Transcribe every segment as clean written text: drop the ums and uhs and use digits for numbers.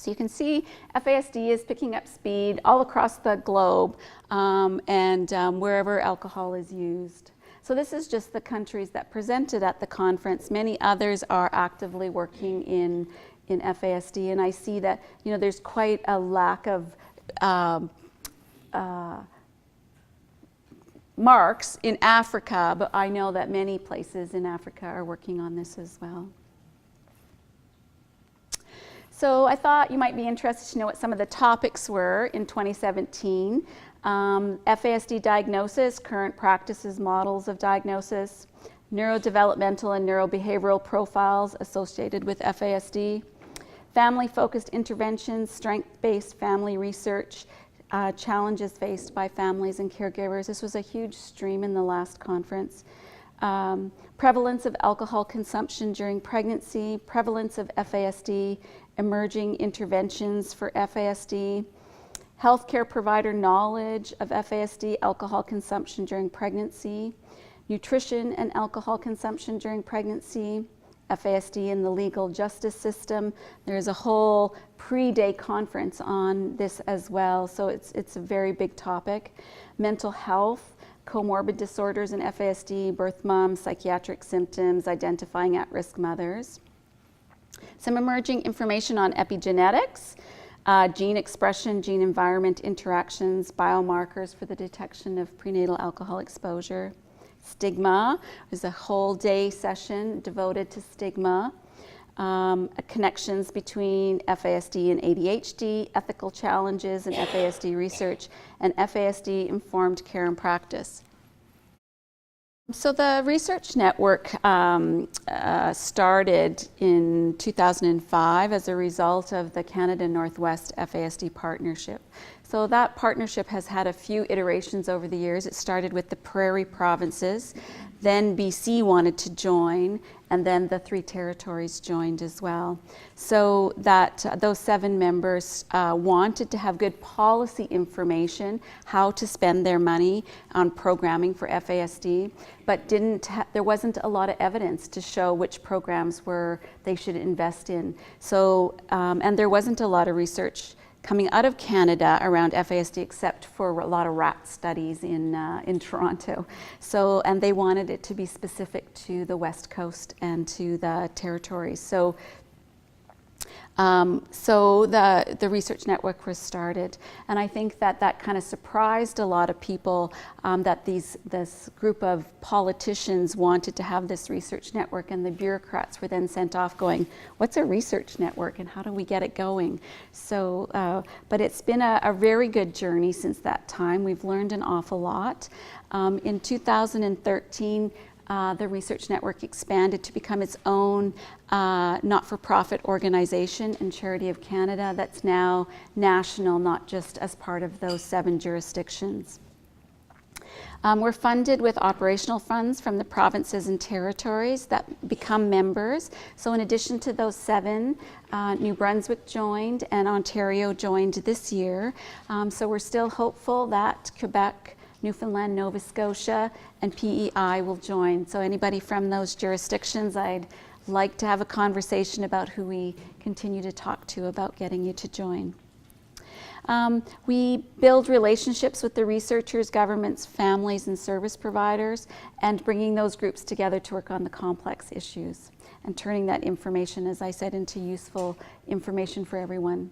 So you can see FASD is picking up speed all across the globe and wherever alcohol is used. So this is just the countries that presented at the conference. Many others are actively working in FASD, and I see that there's quite a lack of marks in Africa, but I know that many places in Africa are working on this as well. So I thought you might be interested to know what some of the topics were in 2017. FASD diagnosis, current practices, models of diagnosis, neurodevelopmental and neurobehavioral profiles associated with FASD, family-focused interventions, strength-based family research, challenges faced by families and caregivers. This was a huge stream in the last conference. Prevalence of alcohol consumption during pregnancy, prevalence of FASD, emerging interventions for FASD, healthcare provider knowledge of FASD, alcohol consumption during pregnancy, nutrition and alcohol consumption during pregnancy, FASD in the legal justice system. There's a whole pre-day conference on this as well, so it's a very big topic. Mental health, comorbid disorders in FASD, birth moms, psychiatric symptoms, identifying at-risk mothers. Some emerging information on epigenetics, gene expression, gene environment interactions, biomarkers for the detection of prenatal alcohol exposure. Stigma, there's a whole day session devoted to stigma, connections between FASD and ADHD, ethical challenges in FASD research, and FASD informed care and practice. So the research network started in 2005 as a result of the Canada Northwest FASD partnership. So that partnership has had a few iterations over the years. It started with the Prairie provinces, then BC wanted to join, and then the 3 territories joined as well. So that those 7 members wanted to have good policy information, how to spend their money on programming for FASD, but there wasn't a lot of evidence to show which programs they should invest in. So, and there wasn't a lot of research coming out of Canada around FASD, except for a lot of rat studies in Toronto. So, and they wanted it to be specific to the West Coast and to the territories. So, the research network was started, and I think that kind of surprised a lot of people that this group of politicians wanted to have this research network, and the bureaucrats were then sent off going, what's a research network and how do we get it going? So, but it's been a very good journey since that time. We've learned an awful lot. In 2013, the research network expanded to become its own not-for-profit organization and Charity of Canada that's now national, not just as part of those 7 jurisdictions. We're funded with operational funds from the provinces and territories that become members. So in addition to those 7, New Brunswick joined and Ontario joined this year. So we're still hopeful that Quebec, Newfoundland, Nova Scotia, and PEI will join. So anybody from those jurisdictions, I'd like to have a conversation about who we continue to talk to about getting you to join. We build relationships with the researchers, governments, families, and service providers, and bringing those groups together to work on the complex issues and turning that information, as I said, into useful information for everyone.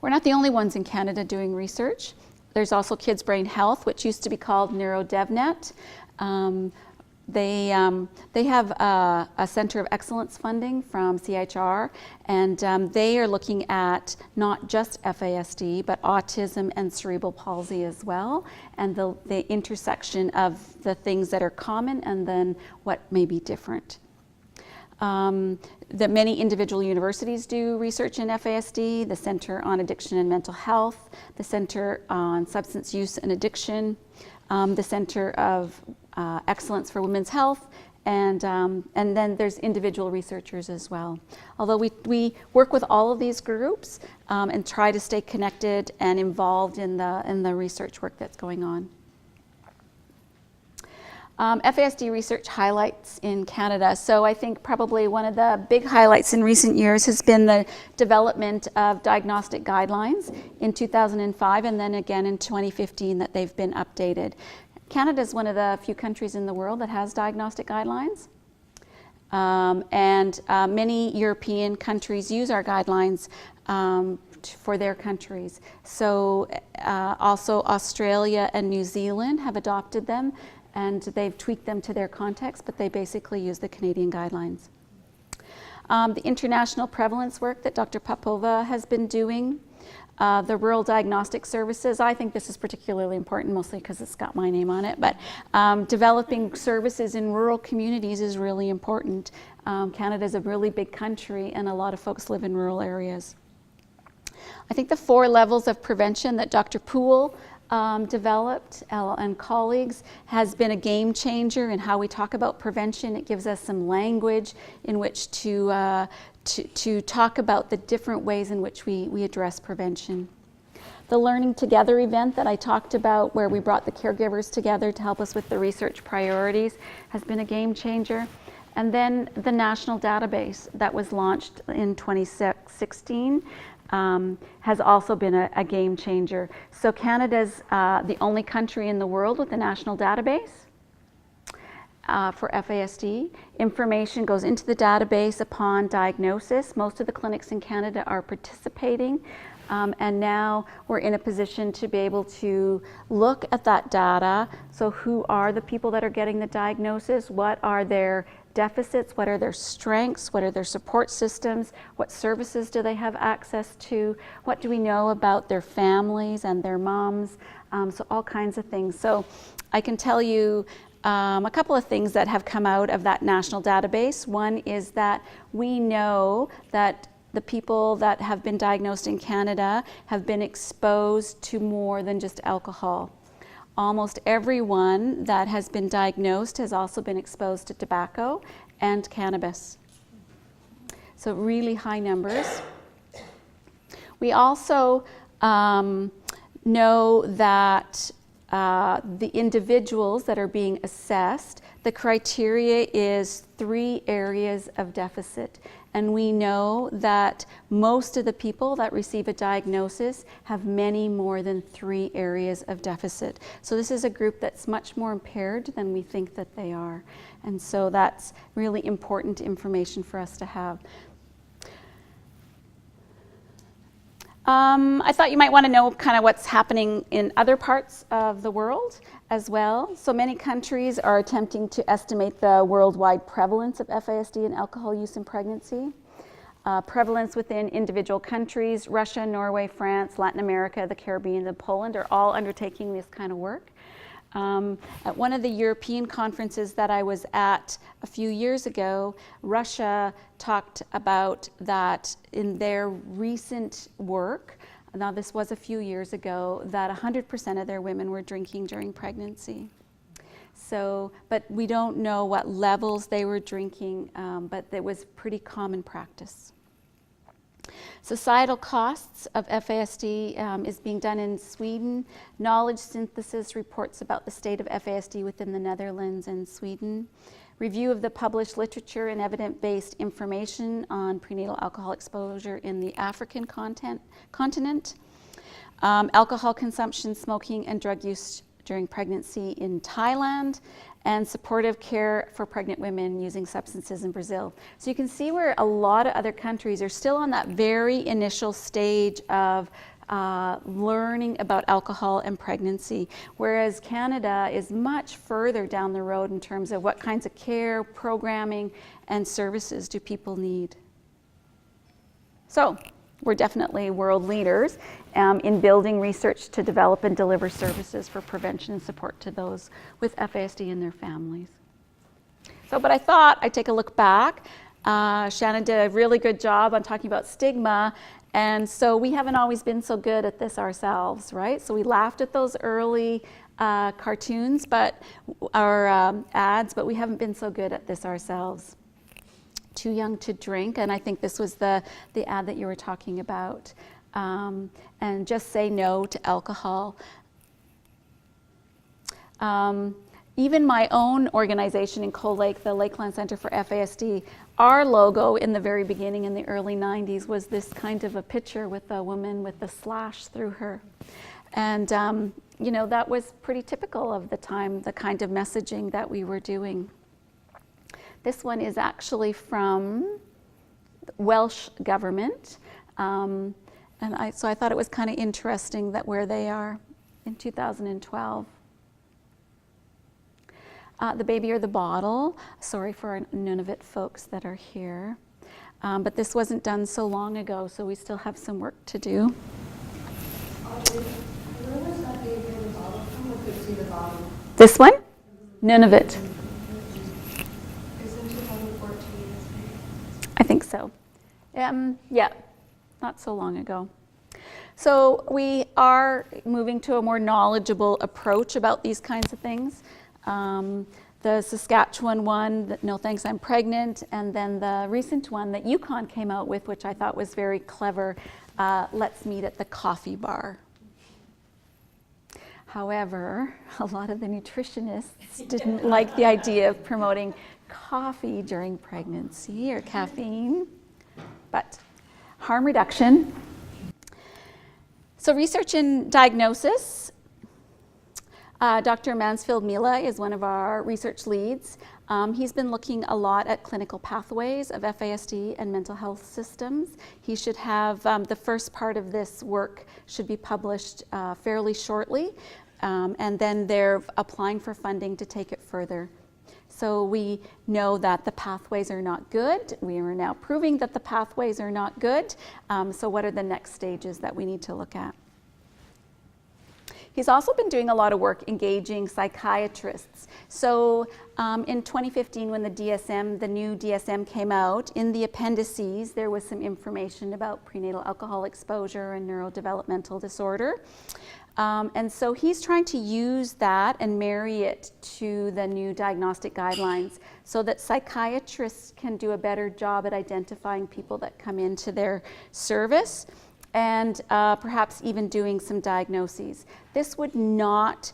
We're not the only ones in Canada doing research. There's also Kids Brain Health, which used to be called NeuroDevNet. They have a Center of Excellence funding from CHR, and they are looking at not just FASD, but autism and cerebral palsy as well, and the intersection of the things that are common and then what may be different. That many individual universities do research in FASD, the Center on Addiction and Mental Health, the Center on Substance Use and Addiction, the Center of Excellence for Women's Health, and then there's individual researchers as well. Although we work with all of these groups and try to stay connected and involved in the research work that's going on. FASD research highlights in Canada. So I think probably one of the big highlights in recent years has been the development of diagnostic guidelines in 2005 and then again in 2015 that they've been updated. Canada is one of the few countries in the world that has diagnostic guidelines. Many European countries use our guidelines for their countries. So also Australia and New Zealand have adopted them, and they've tweaked them to their context, but they basically use the Canadian guidelines. The international prevalence work that Dr. Popova has been doing, the rural diagnostic services, I think this is particularly important, mostly because it's got my name on it, but developing services in rural communities is really important. Canada is a really big country, and a lot of folks live in rural areas. I think the 4 levels of prevention that Dr. Poole developed and colleagues has been a game changer in how we talk about prevention. It gives us some language in which to talk about the different ways in which we address prevention. The Learning Together event that I talked about, where we brought the caregivers together to help us with the research priorities, has been a game changer. And then the national database that was launched in 2016 has also been a game changer. So Canada's the only country in the world with a national database for FASD. Information goes into the database upon diagnosis. Most of the clinics in Canada are participating, and now we're in a position to be able to look at that data. So who are the people that are getting the diagnosis? What are their deficits? What are their strengths? What are their support systems? What services do they have access to? What do we know about their families and their moms? So all kinds of things. So I can tell you a couple of things that have come out of that national database. One is that we know that the people that have been diagnosed in Canada have been exposed to more than just alcohol. Almost everyone that has been diagnosed has also been exposed to tobacco and cannabis. So really high numbers. We also know that the individuals that are being assessed, the criteria is 3 areas of deficit. And we know that most of the people that receive a diagnosis have many more than 3 areas of deficit. So this is a group that's much more impaired than we think that they are. And so that's really important information for us to have. I thought you might want to know kind of what's happening in other parts of the world as well. So many countries are attempting to estimate the worldwide prevalence of FASD and alcohol use in pregnancy. Prevalence within individual countries, Russia, Norway, France, Latin America, the Caribbean, and Poland are all undertaking this kind of work. At one of the European conferences that I was at a few years ago, Russia talked about that in their recent work, now this was a few years ago, that 100% of their women were drinking during pregnancy. So, but we don't know what levels they were drinking, but it was pretty common practice. Societal costs of FASD is being done in Sweden. Knowledge synthesis reports about the state of FASD within the Netherlands and Sweden. Review of the published literature and evidence-based information on prenatal alcohol exposure in the African continent. Alcohol consumption, smoking, and drug use during pregnancy in Thailand, and supportive care for pregnant women using substances in Brazil. So you can see where a lot of other countries are still on that very initial stage of learning about alcohol and pregnancy, whereas Canada is much further down the road in terms of what kinds of care, programming, and services do people need. So we're definitely world leaders in building research to develop and deliver services for prevention and support to those with FASD and their families. So, but I thought I'd take a look back. Shannon did a really good job on talking about stigma, and so we haven't always been so good at this ourselves, right? So we laughed at those early cartoons, or ads, but we haven't been so good at this ourselves. Too young to drink, and I think this was the ad that you were talking about. And just say no to alcohol. Even my own organization in Cold Lake, the Lakeland Center for FASD, our logo in the very beginning in the early 90s was this kind of a picture with a woman with a slash through her. And you know, that was pretty typical of the time, the kind of messaging that we were doing. This one is actually from Welsh government. So I thought it was kind of interesting that where they are in 2012. The baby or the bottle, sorry for our Nunavut folks that are here. But this wasn't done so long ago, so we still have some work to do. Audrey, where was that baby or the bottle from? I could see the bottle. This one? Nunavut. It's in 2014, isn't it? I think so. Yeah, not so long ago. So we are moving to a more knowledgeable approach about these kinds of things. The Saskatchewan one, No Thanks, I'm Pregnant, and then the recent one that Yukon came out with, which I thought was very clever, Let's Meet at the Coffee Bar. However, a lot of the nutritionists didn't like the idea of promoting coffee during pregnancy or caffeine, but harm reduction. So research and diagnosis. Dr. Mansfield Mila is one of our research leads. He's been looking a lot at clinical pathways of FASD and mental health systems. He should have, the first part of this work should be published fairly shortly, and then they're applying for funding to take it further. So we know that the pathways are not good. We are now proving that the pathways are not good. So what are the next stages that we need to look at? He's also been doing a lot of work engaging psychiatrists. So in 2015, when the new DSM came out, in the appendices, there was some information about prenatal alcohol exposure and neurodevelopmental disorder. And so he's trying to use that and marry it to the new diagnostic guidelines so that psychiatrists can do a better job at identifying people that come into their service, and perhaps even doing some diagnoses. This would not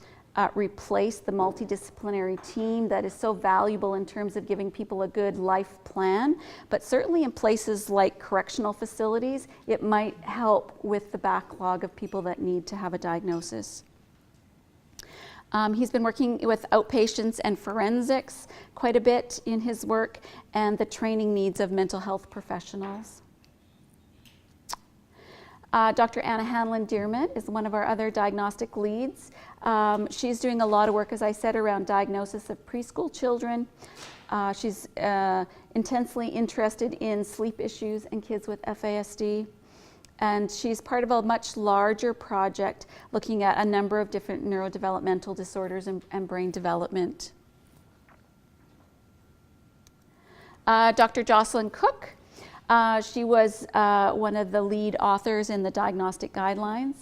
replace the multidisciplinary team that is so valuable in terms of giving people a good life plan, but certainly in places like correctional facilities, it might help with the backlog of people that need to have a diagnosis. He's been working with outpatients and forensics quite a bit in his work, and the training needs of mental health professionals. Dr. Anna Hanlon-Dearman is one of our other diagnostic leads. She's doing a lot of work, as I said, around diagnosis of preschool children. She's intensely interested in sleep issues in kids with FASD. And she's part of a much larger project looking at a number of different neurodevelopmental disorders and brain development. Dr. Jocelynn Cook. She was one of the lead authors in the diagnostic guidelines.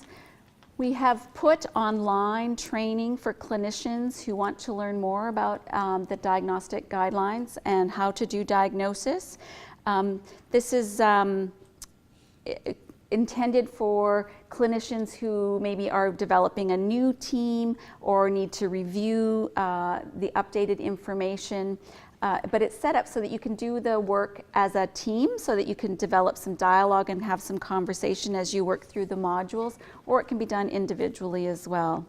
We have put online training for clinicians who want to learn more about the diagnostic guidelines and how to do diagnosis. This is intended for clinicians who maybe are developing a new team or need to review the updated information. But it's set up so that you can do the work as a team, so that you can develop some dialogue and have some conversation as you work through the modules, or it can be done individually as well.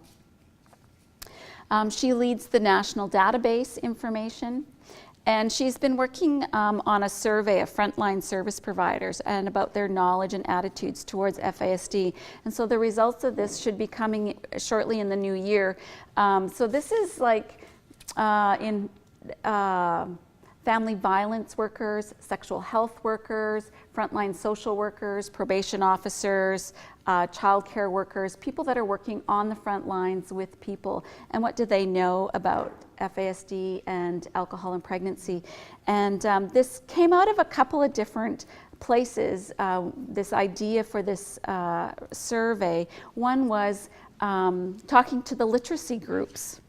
She leads the national database information, and she's been working on a survey of frontline service providers and about their knowledge and attitudes towards FASD. And so the results of this should be coming shortly in the new year. So this is like in family violence workers, sexual health workers, frontline social workers, probation officers, child care workers, people that are working on the front lines with people, and what do they know about FASD and alcohol and pregnancy. And this came out of a couple of different places, this idea for this survey. One was talking to the literacy groups,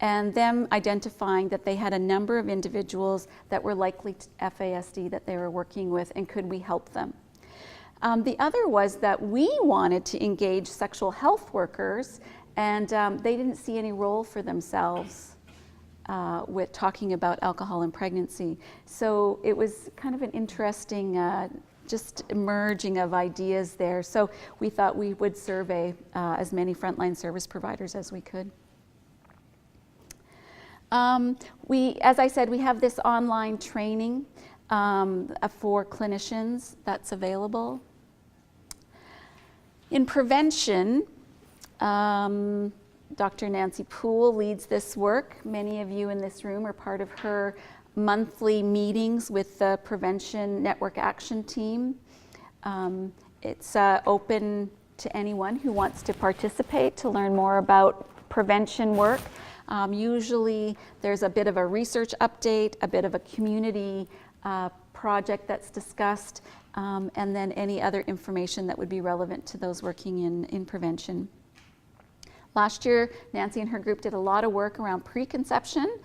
and them identifying that they had a number of individuals that were likely to FASD that they were working with, and could we help them? The other was that we wanted to engage sexual health workers, and they didn't see any role for themselves with talking about alcohol and pregnancy. So it was kind of an interesting just merging of ideas there. So we thought we would survey as many frontline service providers as we could. As I said, we have this online training for clinicians that's available. In prevention, Dr. Nancy Poole leads this work. Many of you in this room are part of her monthly meetings with the Prevention Network Action Team. It's open to anyone who wants to participate to learn more about prevention work. Usually there's a bit of a research update, a bit of a community project that's discussed, and then any other information that would be relevant to those working in prevention. Last year, Nancy and her group did a lot of work around preconception,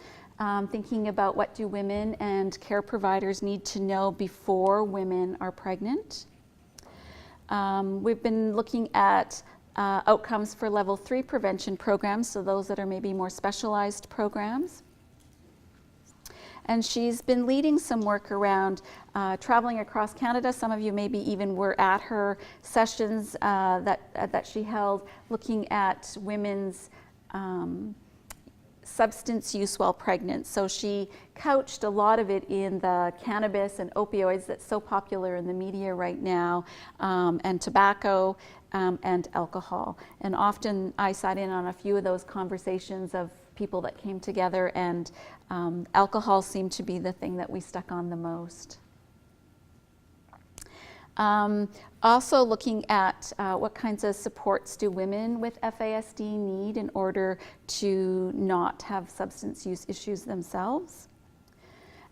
thinking about what do women and care providers need to know before women are pregnant. We've been looking at outcomes for level 3 prevention programs, so those that are maybe more specialized programs. And she's been leading some work around traveling across Canada. Some of you maybe even were at her sessions that she held, looking at women's substance use while pregnant. So she couched a lot of it in the cannabis and opioids that's so popular in the media right now, and tobacco and alcohol. And often I sat in on a few of those conversations of people that came together, and alcohol seemed to be the thing that we stuck on the most. Also looking at what kinds of supports do women with FASD need in order to not have substance use issues themselves.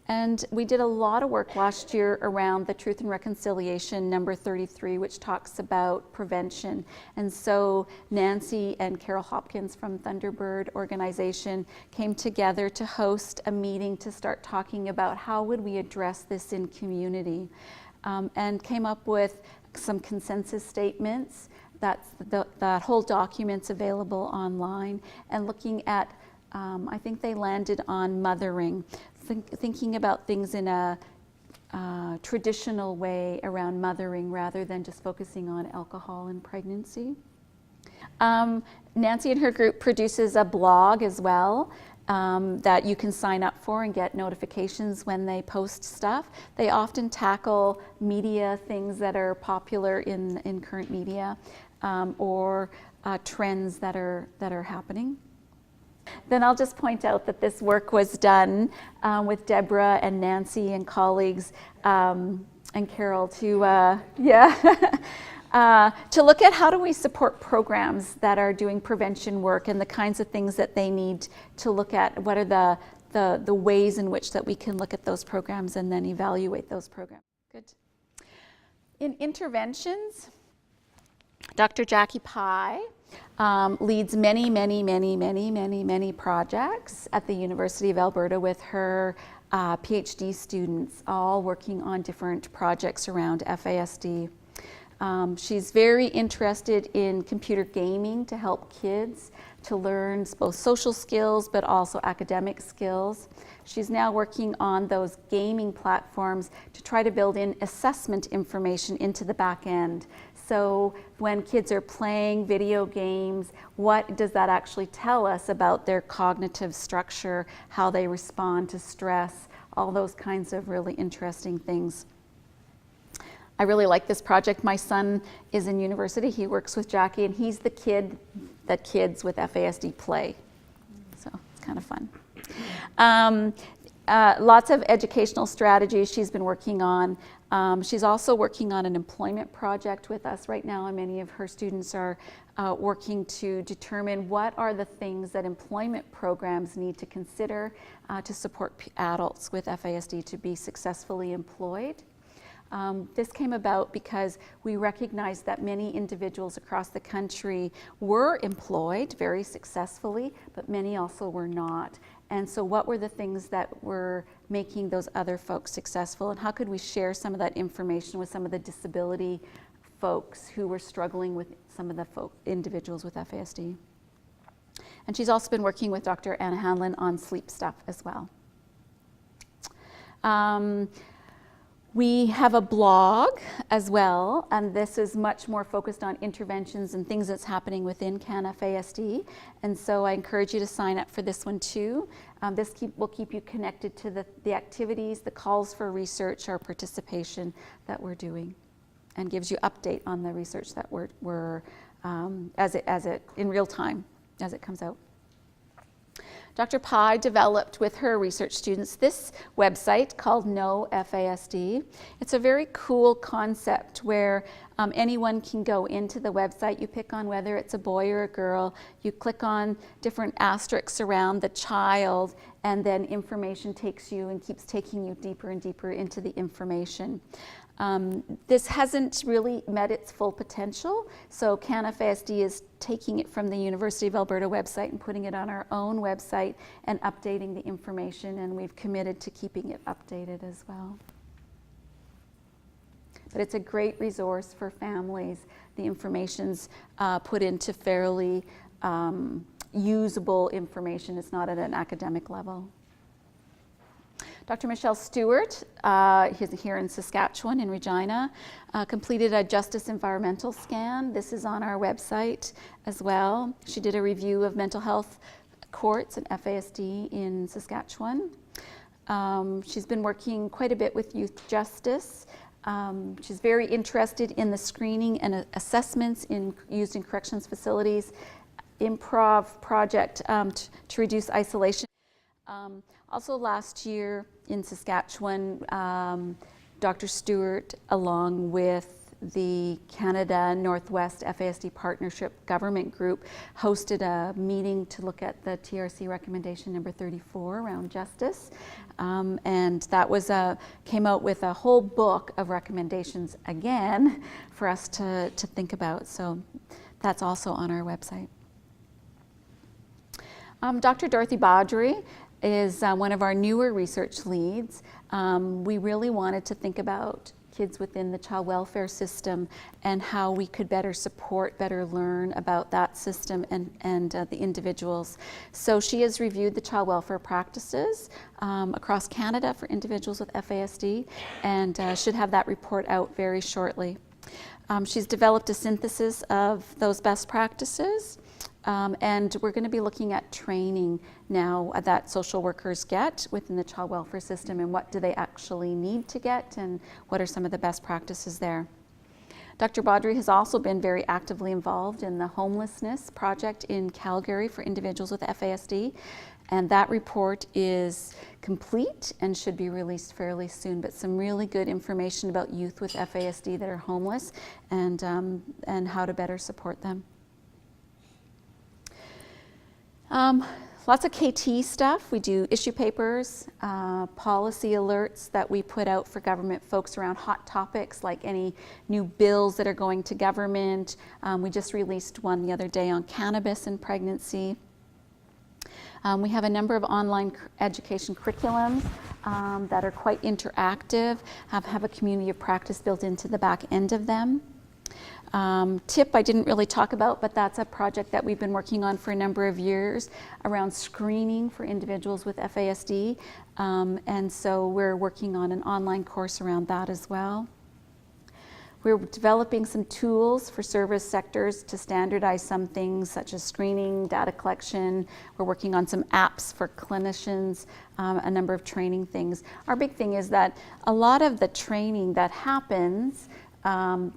And we did a lot of work last year around the Truth and Reconciliation number 33, which talks about prevention. And so Nancy and Carol Hopkins from Thunderbird organization came together to host a meeting to start talking about how would we address this in community, and came up with some consensus statements. That whole document's available online, and looking at, I think they landed on mothering, thinking about things in a traditional way around mothering rather than just focusing on alcohol and pregnancy. Nancy and her group produces a blog as well that you can sign up for and get notifications when they post stuff. They often tackle media things that are popular in current media, or trends that are happening. Then I'll just point out that this work was done with Deborah and Nancy and colleagues and Carol to to look at how do we support programs that are doing prevention work and the kinds of things that they need to look at. What are the ways in which that we can look at those programs and then evaluate those programs. Good. In interventions, Dr. Jackie Pye leads many projects at the University of Alberta with her PhD students, all working on different projects around FASD. She's very interested in computer gaming to help kids to learn both social skills but also academic skills. She's now working on those gaming platforms to try to build in assessment information into the back end. So when kids are playing video games, what does that actually tell us about their cognitive structure, how they respond to stress, all those kinds of really interesting things. I really like this project. My son is in university. He works with Jackie, and he's the kid that kids with FASD play. So it's kind of fun. Lots of educational strategies she's been working on. She's also working on an employment project with us right now, and many of her students are working to determine what are the things that employment programs need to consider to support adults with FASD to be successfully employed. This came about because we recognized that many individuals across the country were employed very successfully, but many also were not. And so what were the things that were making those other folks successful, and how could we share some of that information with some of the disability folks who were struggling with some of the individuals with FASD? And she's also been working with Dr. Anna Hanlon on sleep stuff as well. We have a blog as well, and this is much more focused on interventions and things that's happening within CAN-FASD. And so I encourage you to sign up for this one too. This will keep you connected to the activities, the calls for research, our participation that we're doing, and gives you update on the research that we're as it in real time as it comes out. Dr. Pai developed with her research students this website called Know FASD. It's a very cool concept where anyone can go into the website. You pick on whether it's a boy or a girl. You click on different asterisks around the child, and then information takes you and keeps taking you deeper and deeper into the information. This hasn't really met its full potential, so CAN-FASD is taking it from the University of Alberta website and putting it on our own website and updating the information, and we've committed to keeping it updated as well. But it's a great resource for families. The information's put into fairly usable information. It's not at an academic level. Dr. Michelle Stewart, he's here in Saskatchewan, in Regina, completed a justice environmental scan. This is on our website as well. She did a review of mental health courts and FASD in Saskatchewan. She's been working quite a bit with youth justice. She's very interested in the screening and assessments used in corrections facilities, improv project to reduce isolation. Also last year in Saskatchewan, Dr. Stewart, along with the Canada Northwest FASD Partnership Government Group, hosted a meeting to look at the TRC recommendation number 34 around justice. And that was came out with a whole book of recommendations again for us to think about. So that's also on our website. Dr. Dorothy Badry is one of our newer research leads. We really wanted to think about kids within the child welfare system and how we could better support, better learn about that system and the individuals. So she has reviewed the child welfare practices across Canada for individuals with FASD, and should have that report out very shortly. She's developed a synthesis of those best practices. And we're going to be looking at training now that social workers get within the child welfare system, and what do they actually need to get, and what are some of the best practices there. Dr. Badry has also been very actively involved in the homelessness project in Calgary for individuals with FASD, and that report is complete and should be released fairly soon, but some really good information about youth with FASD that are homeless and how to better support them. Lots of KT stuff. We do issue papers, policy alerts that we put out for government folks around hot topics like any new bills that are going to government. We just released one the other day on cannabis and pregnancy. We have a number of online education curriculums that are quite interactive, have a community of practice built into the back end of them. TIP I didn't really talk about, but that's a project that we've been working on for a number of years around screening for individuals with FASD, and so we're working on an online course around that as well. We're developing some tools for service sectors to standardize some things such as screening, data collection. We're working on some apps for clinicians, a number of training things. Our big thing is that a lot of the training that happens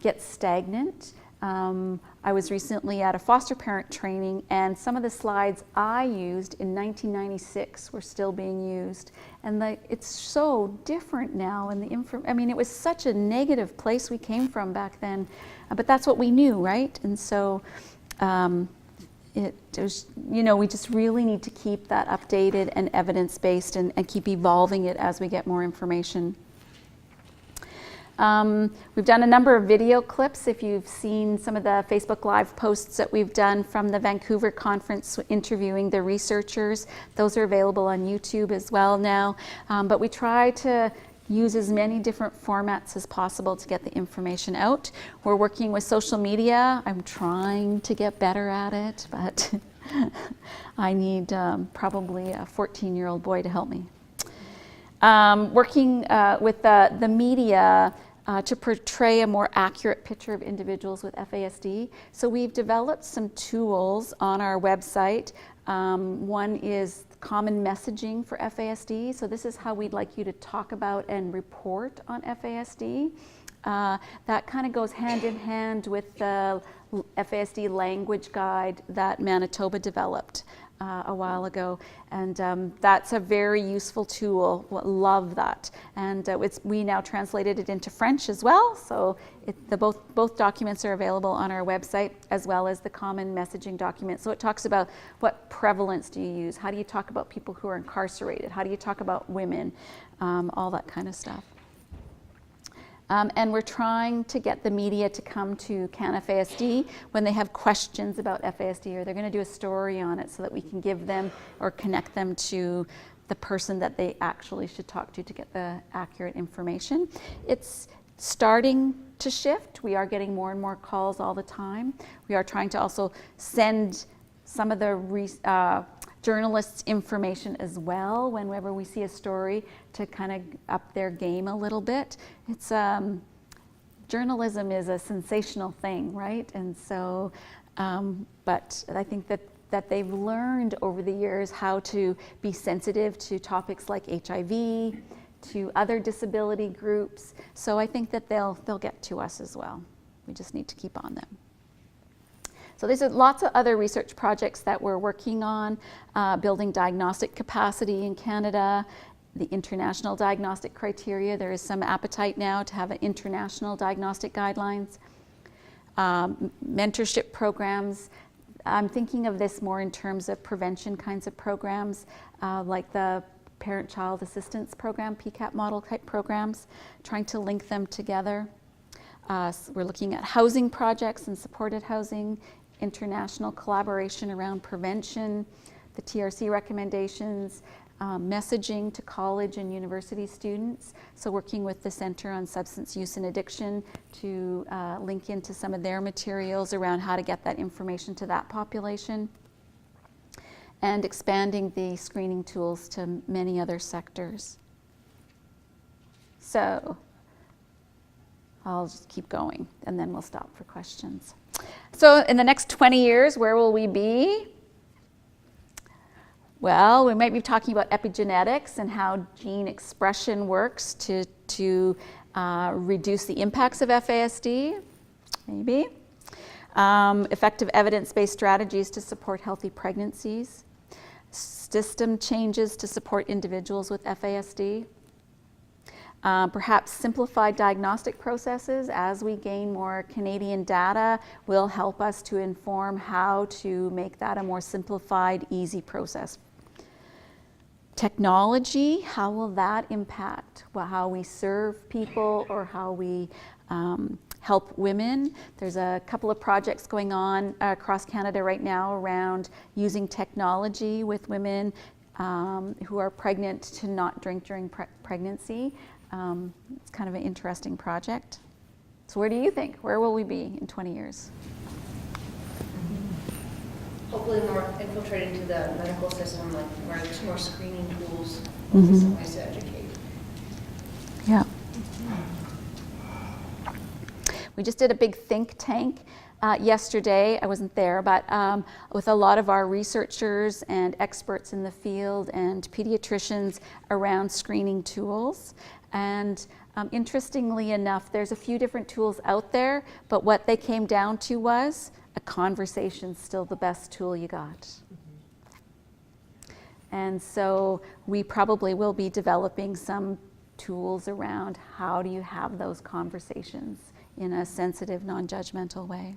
gets stagnant. I was recently at a foster parent training, and some of the slides I used in 1996 were still being used, and it's so different now. And I mean, it was such a negative place we came from back then, but that's what we knew, right? And so it was, you know, we just really need to keep that updated and evidence-based, and keep evolving it as we get more information. We've done a number of video clips. If you've seen some of the Facebook Live posts that we've done from the Vancouver conference interviewing the researchers, those are available on YouTube as well now. But we try to use as many different formats as possible to get the information out. We're working with social media. I'm trying to get better at it, but I need probably a 14-year-old boy to help me. Working with the media to portray a more accurate picture of individuals with FASD. So we've developed some tools on our website. One is common messaging for FASD. So this is how we'd like you to talk about and report on FASD. That kind of goes hand in hand with the FASD language guide that Manitoba developed a while ago, and that's a very useful tool. Love that, and we now translated it into French as well. So both documents are available on our website, as well as the common messaging document. So it talks about what prevalence do you use, how do you talk about people who are incarcerated, how do you talk about women, all that kind of stuff. And we're trying to get the media to come to CanFASD when they have questions about FASD, or they're going to do a story on it, so that we can give them or connect them to the person that they actually should talk to get the accurate information. It's starting to shift. We are getting more and more calls all the time. We are trying to also send some of the journalists information as well whenever we see a story, to kind of up their game a little bit. It's journalism is a sensational thing, right? And so, but I think that they've learned over the years how to be sensitive to topics like HIV, to other disability groups. So I think that they'll get to us as well. We just need to keep on them. So there's lots of other research projects that we're working on, building diagnostic capacity in Canada, the international diagnostic criteria. There is some appetite now to have an international diagnostic guidelines, mentorship programs. I'm thinking of this more in terms of prevention kinds of programs, like the Parent-Child Assistance Program, PCAP model type programs, trying to link them together. So we're looking at housing projects and supported housing, international collaboration around prevention, the TRC recommendations, messaging to college and university students. So working with the Center on Substance Use and Addiction to link into some of their materials around how to get that information to that population. And expanding the screening tools to many other sectors. So I'll just keep going, and then we'll stop for questions. So in the next 20 years, where will we be? Well, we might be talking about epigenetics and how gene expression works to reduce the impacts of FASD, maybe. Effective evidence-based strategies to support healthy pregnancies. System changes to support individuals with FASD. Perhaps simplified diagnostic processes as we gain more Canadian data will help us to inform how to make that a more simplified, easy process. Technology, how will that impact how we serve people or how we help women? There's a couple of projects going on across Canada right now around using technology with women who are pregnant to not drink during pregnancy. It's kind of an interesting project. So where do you think? Where will we be in 20 years? Hopefully more infiltrated into the medical system, like where there's more screening tools, some ways to educate. Yeah. We just did a big think tank yesterday. I wasn't there, but with a lot of our researchers and experts in the field and pediatricians around screening tools. And interestingly enough, there's a few different tools out there, but what they came down to was a conversation's still the best tool you got. And so we probably will be developing some tools around how do you have those conversations in a sensitive, non-judgmental way.